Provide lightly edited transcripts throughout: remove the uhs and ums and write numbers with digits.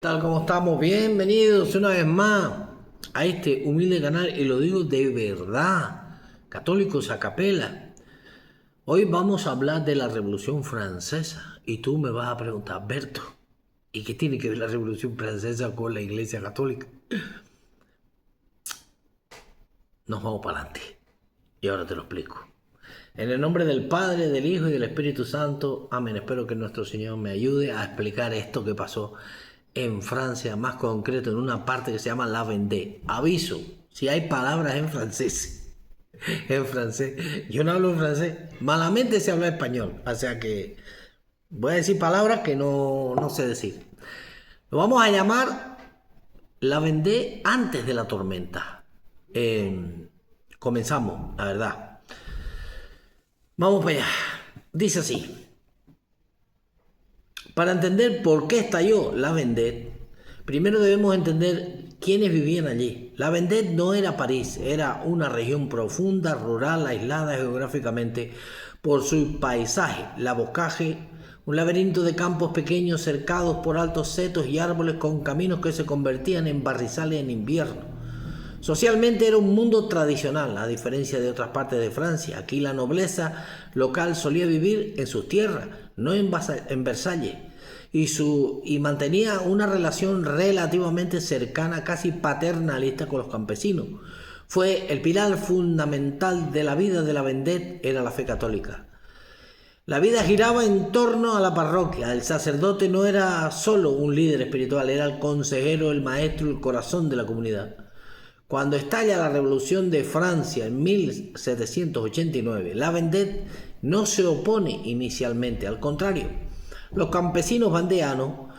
Tal como estamos, bienvenidos una vez más a este humilde canal y lo digo de verdad, católicos a capela. Hoy vamos a hablar de la Revolución Francesa y tú me vas a preguntar, Berto, ¿y qué tiene que ver la Revolución Francesa con la Iglesia Católica? Nos vamos para adelante y ahora te lo explico. En el nombre del Padre, del Hijo y del Espíritu Santo, amén. Espero que nuestro Señor me ayude a explicar esto que pasó en Francia, más concreto en una parte que se llama La Vendée. Aviso, si hay palabras en francés, yo no hablo francés, malamente se habla español, o sea que voy a decir palabras que no sé decir. Lo vamos a llamar La Vendée antes de la tormenta. Comenzamos, la verdad. Vamos para allá. Dice así. Para entender por qué estalló la Vendée, primero debemos entender quiénes vivían allí. La Vendée no era París, era una región profunda, rural, aislada geográficamente por su paisaje, la boscaje, un laberinto de campos pequeños cercados por altos setos y árboles con caminos que se convertían en barrizales en invierno. Socialmente era un mundo tradicional, a diferencia de otras partes de Francia. Aquí la nobleza local solía vivir en sus tierras, no en Versalles, y mantenía una relación relativamente cercana, casi paternalista con los campesinos. Fue el pilar fundamental de la vida de la Vendée, era la fe católica. La vida giraba en torno a la parroquia. El sacerdote no era solo un líder espiritual, era el consejero, el maestro, el corazón de la comunidad. Cuando estalla la Revolución de Francia en 1789, la Vendée no se opone inicialmente, al contrario. Los campesinos vandeanos,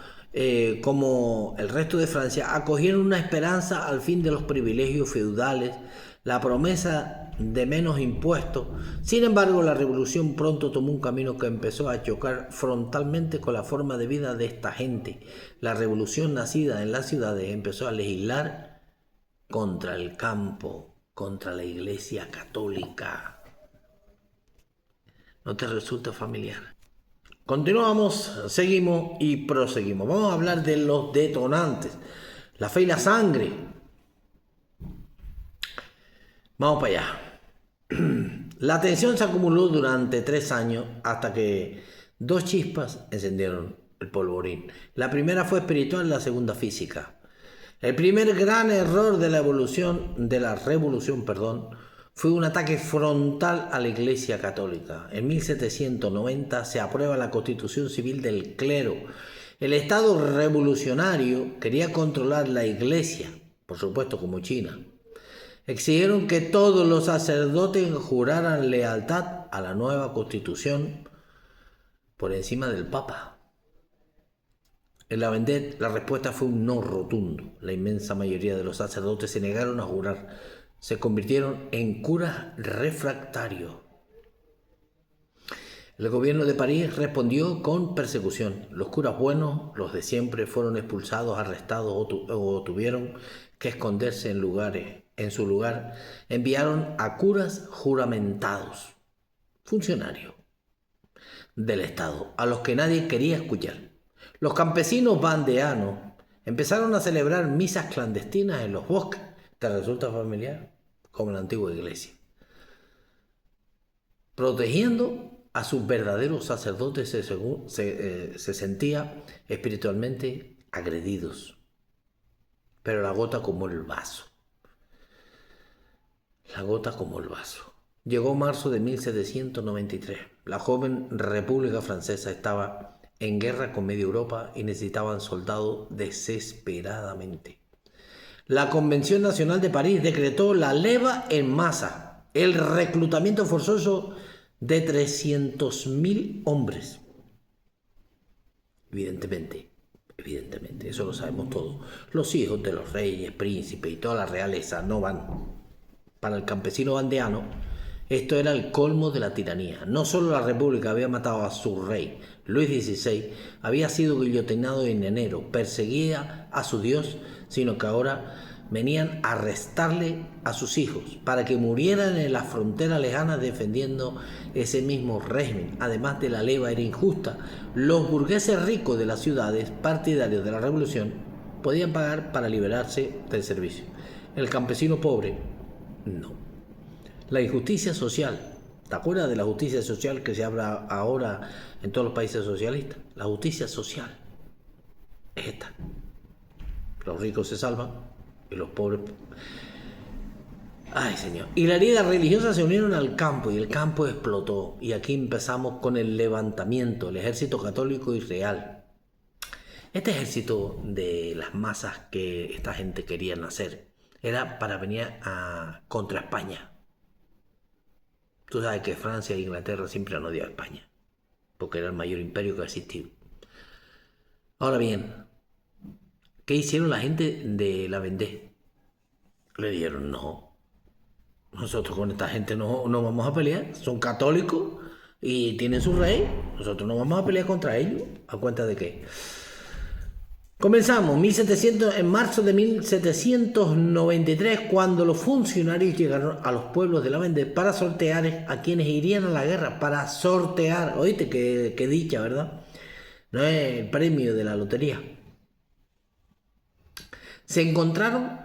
como el resto de Francia, acogieron una esperanza al fin de los privilegios feudales, la promesa de menos impuestos. Sin embargo, la revolución pronto tomó un camino que empezó a chocar frontalmente con la forma de vida de esta gente. La revolución nacida en las ciudades empezó a legislar contra el campo, contra la Iglesia Católica. ¿No te resulta familiar? Continuamos, seguimos y proseguimos. Vamos a hablar de los detonantes, la fe y la sangre. Vamos para allá. La tensión se acumuló durante 3 años hasta que 2 chispas encendieron el polvorín. La primera fue espiritual, la segunda física. El primer gran error de la revolución, fue un ataque frontal a la Iglesia Católica. En 1790 se aprueba la Constitución Civil del Clero. El Estado revolucionario quería controlar la Iglesia, por supuesto como China. Exigieron que todos los sacerdotes juraran lealtad a la nueva Constitución por encima del Papa. En la Vendée, la respuesta fue un no rotundo. La inmensa mayoría de los sacerdotes se negaron a jurar. Se convirtieron en curas refractarios. El gobierno de París respondió con persecución. Los curas buenos, los de siempre, fueron expulsados, arrestados o tuvieron que esconderse en su lugar. Enviaron a curas juramentados, funcionarios del Estado, a los que nadie quería escuchar. Los campesinos vandeanos empezaron a celebrar misas clandestinas en los bosques. ¿Te resulta familiar? Como en la antigua iglesia. Protegiendo a sus verdaderos sacerdotes se sentía espiritualmente agredidos. Pero la gota como el vaso. La gota como el vaso. Llegó marzo de 1793. La joven República Francesa estaba en guerra con media Europa y necesitaban soldados desesperadamente. La Convención Nacional de París decretó la leva en masa, el reclutamiento forzoso de 300.000 hombres. Evidentemente, eso lo sabemos todos. Los hijos de los reyes, príncipes y toda la realeza no van. Para el campesino vandeano, esto era el colmo de la tiranía. No solo la República había matado a su rey, Luis XVI, había sido guillotinado en enero, perseguía a su Dios, sino que ahora venían a arrestarle a sus hijos para que murieran en las fronteras lejanas defendiendo ese mismo régimen. Además de la leva era injusta. Los burgueses ricos de las ciudades, partidarios de la revolución, podían pagar para liberarse del servicio. El campesino pobre, no. La injusticia social. ¿Te acuerdas de la justicia social que se habla ahora en todos los países socialistas? La justicia social es esta. Los ricos se salvan y los pobres... Ay, señor. Y las ligas religiosas se unieron al campo y el campo explotó. Y aquí empezamos con el levantamiento, el ejército católico y real. Este ejército de las masas que esta gente quería hacer era para venir contra España. Tú sabes que Francia e Inglaterra siempre han odiado a España, porque era el mayor imperio que ha existido. Ahora bien, ¿qué hicieron la gente de la Vendée? Le dijeron, no, nosotros con esta gente no vamos a pelear, son católicos y tienen su rey, nosotros no vamos a pelear contra ellos. ¿A cuenta de qué? Comenzamos en marzo de 1793, cuando los funcionarios llegaron a los pueblos de la Vendée para sortear a quienes irían a la guerra, para sortear, oíste, qué dicha, ¿verdad? No es el premio de la lotería. Se encontraron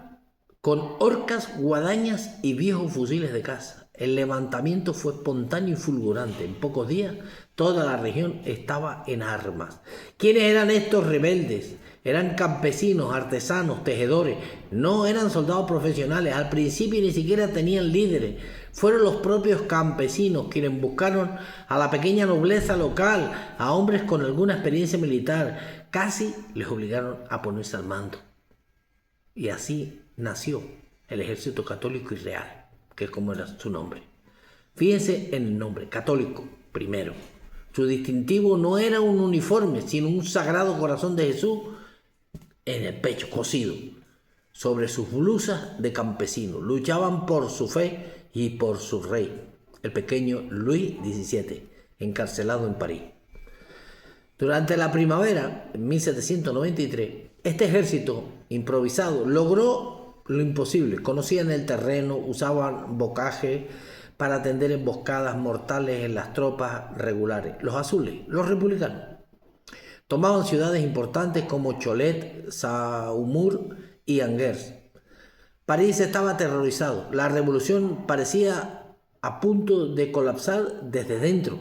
con horcas, guadañas y viejos fusiles de caza. El levantamiento fue espontáneo y fulgurante. En pocos días, toda la región estaba en armas. ¿Quiénes eran estos rebeldes? Eran campesinos, artesanos, tejedores. No eran soldados profesionales. Al principio ni siquiera tenían líderes. Fueron los propios campesinos quienes buscaron a la pequeña nobleza local, a hombres con alguna experiencia militar. Casi les obligaron a ponerse al mando. Y así nació el ejército católico y real, que es como era su nombre. Fíjense en el nombre, católico, primero. Su distintivo no era un uniforme, sino un sagrado corazón de Jesús en el pecho, cosido, sobre sus blusas de campesinos. Luchaban por su fe y por su rey, el pequeño Luis XVII, encarcelado en París. Durante la primavera, en 1793, este ejército improvisado logró lo imposible. Conocían el terreno, usaban bocaje para atender emboscadas mortales en las tropas regulares. Los azules, los republicanos, tomaban ciudades importantes como Cholet, Saumur y Angers. París estaba aterrorizado. La revolución parecía a punto de colapsar desde dentro.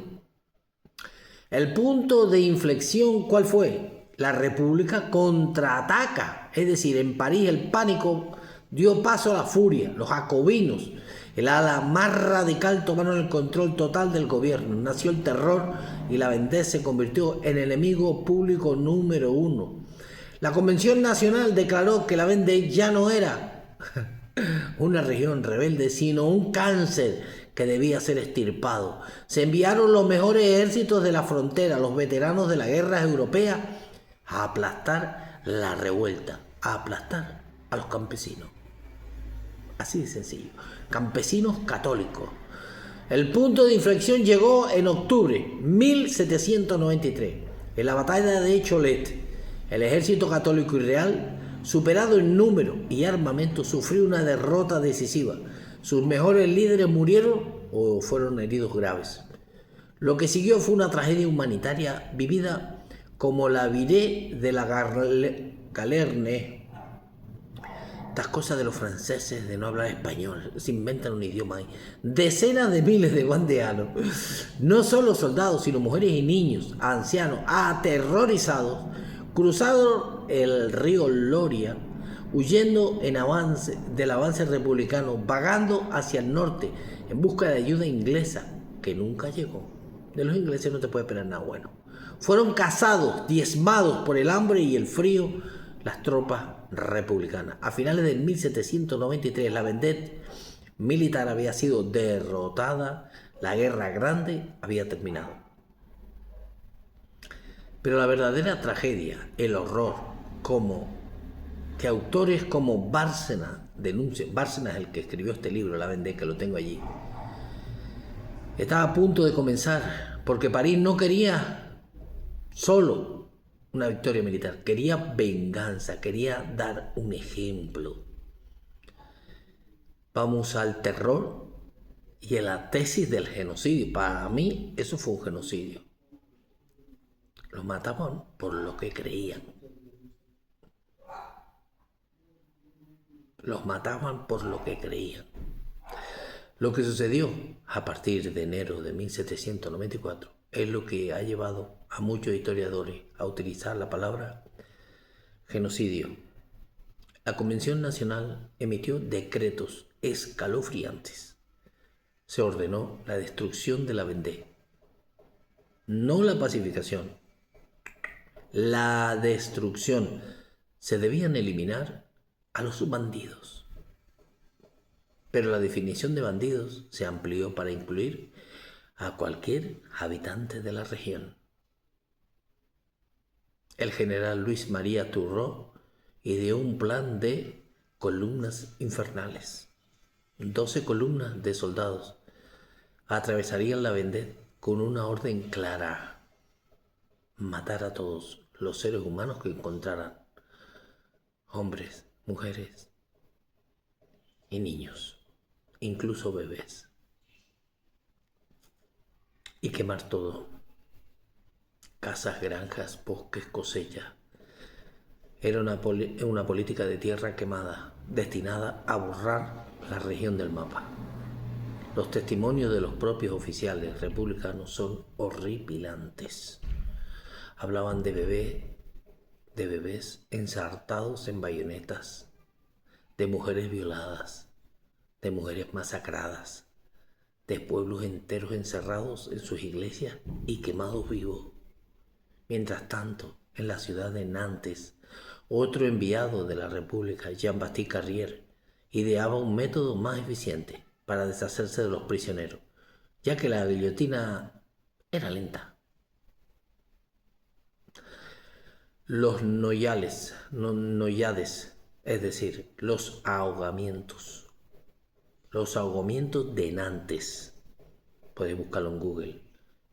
El punto de inflexión, ¿cuál fue? La República contraataca. Es decir, en París el pánico dio paso a la furia. Los jacobinos, el ala más radical, tomaron el control total del gobierno. Nació el terror y la Vendée se convirtió en enemigo público número 1. La Convención Nacional declaró que la Vendée ya no era una región rebelde, sino un cáncer que debía ser extirpado. Se enviaron los mejores ejércitos de la frontera, los veteranos de la guerra europea, a aplastar la revuelta, a aplastar a los campesinos. Así de sencillo. Campesinos católicos. El punto de inflexión llegó en octubre 1793, en la batalla de Cholet. El ejército católico y real, superado en número y armamento, sufrió una derrota decisiva. Sus mejores líderes murieron o fueron heridos graves. Lo que siguió fue una tragedia humanitaria vivida como la viré de la Galerne. Estas cosas de los franceses de no hablar español, se inventan un idioma ahí. Decenas de miles de vandeanos, no solo soldados, sino mujeres y niños, ancianos, aterrorizados, cruzaron el río Loria, huyendo del avance republicano, vagando hacia el norte en busca de ayuda inglesa, que nunca llegó. De los ingleses no te puede esperar nada bueno. Fueron cazados, diezmados por el hambre y el frío las tropas republicanas. A finales de 1793, la Vendée militar había sido derrotada, la guerra grande había terminado. Pero la verdadera tragedia, el horror, que autores como Bárcena denuncian. Bárcena es el que escribió este libro, La Vendée, que lo tengo allí. Estaba a punto de comenzar, porque París no quería solo una victoria militar, quería venganza, quería dar un ejemplo. Vamos al terror y a la tesis del genocidio. Para mí eso fue un genocidio. Los mataban por lo que creían. Los mataban por lo que creían. Lo que sucedió a partir de enero de 1794 es lo que ha llevado a muchos historiadores a utilizar la palabra genocidio. La Convención Nacional emitió decretos escalofriantes. Se ordenó la destrucción de la Vendée, no la pacificación, la destrucción. Se debían eliminar a los bandidos. Pero la definición de bandidos se amplió para incluir a cualquier habitante de la región. El general Luis María Turgot ideó un plan de columnas infernales. 12 columnas de soldados atravesarían la Vendée con una orden clara: matar a todos los seres humanos que encontraran, hombres, mujeres y niños, incluso bebés, y quemar todo: casas, granjas, bosques, cosechas. Era una política de tierra quemada, destinada a borrar la región del mapa. Los testimonios de los propios oficiales republicanos son horripilantes. Hablaban de bebés ensartados en bayonetas, de mujeres violadas, de mujeres masacradas, de pueblos enteros encerrados en sus iglesias y quemados vivos. Mientras tanto, en la ciudad de Nantes, otro enviado de la República, Jean-Baptiste Carrier, ideaba un método más eficiente para deshacerse de los prisioneros, ya que la guillotina era lenta. Los noyades, es decir, los ahogamientos de Nantes. Podéis buscarlo en Google.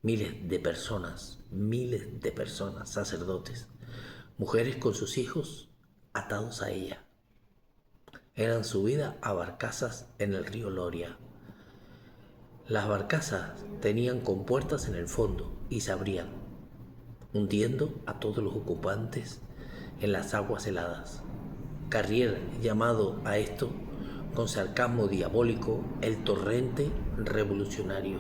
Miles de personas, sacerdotes, mujeres con sus hijos atados a ella, eran subidas a barcazas en el río Loria. Las barcazas tenían compuertas en el fondo y se abrían, hundiendo a todos los ocupantes en las aguas heladas. Carrier llamado a esto, con sarcasmo diabólico, el torrente revolucionario.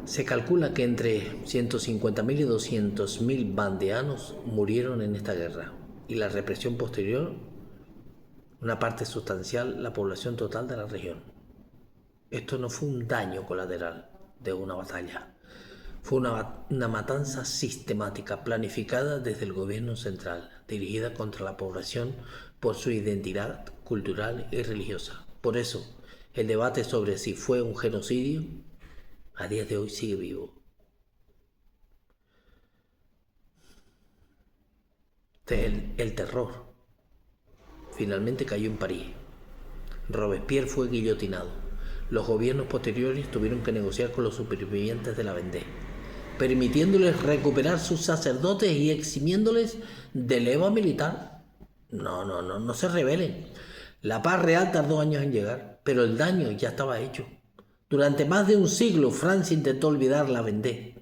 Se calcula que entre 150.000 y 200.000 vandeanos murieron en esta guerra, y la represión posterior, una parte sustancial, la población total de la región. Esto no fue un daño colateral de una batalla, fue una matanza sistemática, planificada desde el gobierno central, dirigida contra la población por su identidad cultural y religiosa. Por eso, el debate sobre si fue un genocidio a día de hoy sigue vivo. El terror finalmente cayó en París. Robespierre fue guillotinado. Los gobiernos posteriores tuvieron que negociar con los supervivientes de la Vendée, permitiéndoles recuperar sus sacerdotes y eximiéndoles de leva militar. No se rebelen. La paz real tardó años en llegar, pero el daño ya estaba hecho. Durante más de un siglo, Francia intentó olvidar la Vendée.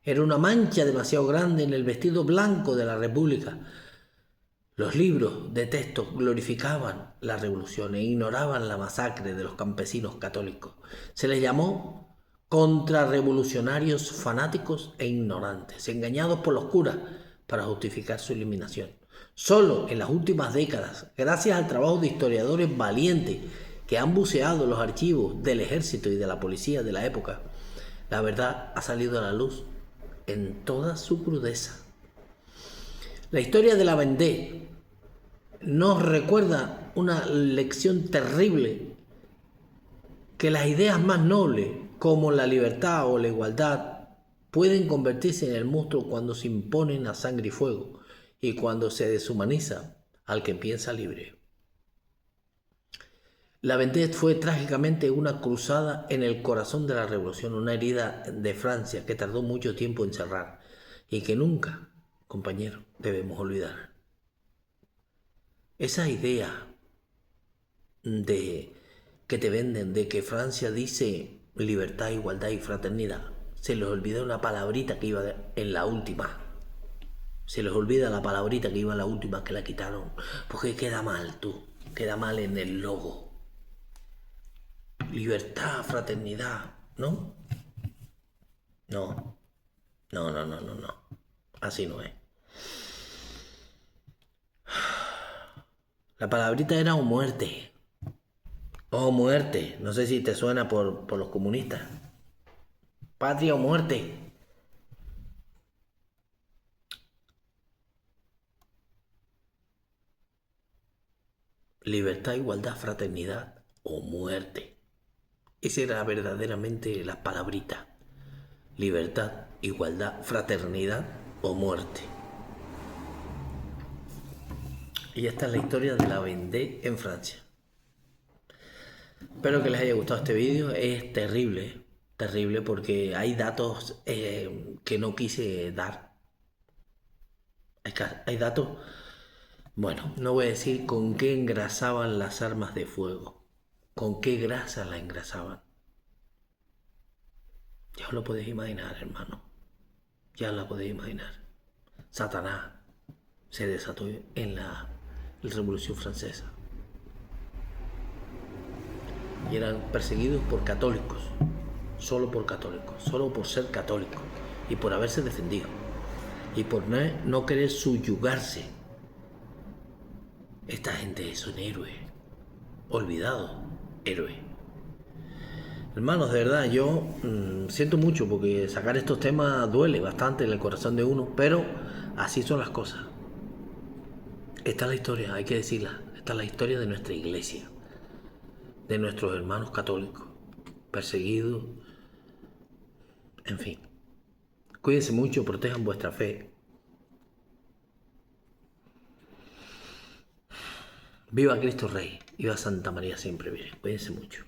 Era una mancha demasiado grande en el vestido blanco de la República. Los libros de texto glorificaban la revolución e ignoraban la masacre de los campesinos católicos. Se les llamó contrarrevolucionarios fanáticos e ignorantes, engañados por los curas para justificar su eliminación. Solo en las últimas décadas, gracias al trabajo de historiadores valientes que han buceado los archivos del ejército y de la policía de la época, la verdad ha salido a la luz en toda su crudeza. La historia de la Vendée nos recuerda una lección terrible: que las ideas más nobles, como la libertad o la igualdad, pueden convertirse en el monstruo cuando se imponen a sangre y fuego, y cuando se deshumaniza al que piensa libre. La Vendée fue trágicamente una cruzada en el corazón de la revolución, una herida de Francia que tardó mucho tiempo en cerrar y que nunca, compañero, debemos olvidar. Esa idea que te venden de que Francia dice libertad, igualdad y fraternidad, se les olvidó una palabrita que iba en la última: Se les olvida la palabrita que iba la última que la quitaron. Porque queda mal, tú. Queda mal en el logo. Libertad, fraternidad, ¿no? No. No, no, no, no, no. Así no es. La palabrita era o muerte. O muerte. No sé si te suena por los comunistas. Patria o muerte. Libertad, igualdad, fraternidad o muerte. Esa era verdaderamente la palabrita. Libertad, igualdad, fraternidad o muerte. Y esta es la historia de la Vendée en Francia. Espero que les haya gustado este vídeo. Es terrible, terrible porque hay datos que no quise dar. Hay datos. Bueno, no voy a decir con qué engrasaban las armas de fuego. Con qué grasa la engrasaban. Ya os lo podéis imaginar, hermano. Ya os lo podéis imaginar. Satanás se desató en la Revolución Francesa. Y eran perseguidos por católicos. Solo por católicos. Solo por ser católicos. Y por haberse defendido. Y por no querer subyugarse. Esta gente son héroes. Olvidados. Héroes. Hermanos, de verdad, yo siento mucho porque sacar estos temas duele bastante en el corazón de uno, pero así son las cosas. Esta es la historia, hay que decirla. Esta es la historia de nuestra iglesia, de nuestros hermanos católicos, perseguidos, en fin. Cuídense mucho, protejan vuestra fe. Viva Cristo Rey, viva Santa María siempre Virgen. Cuídense mucho.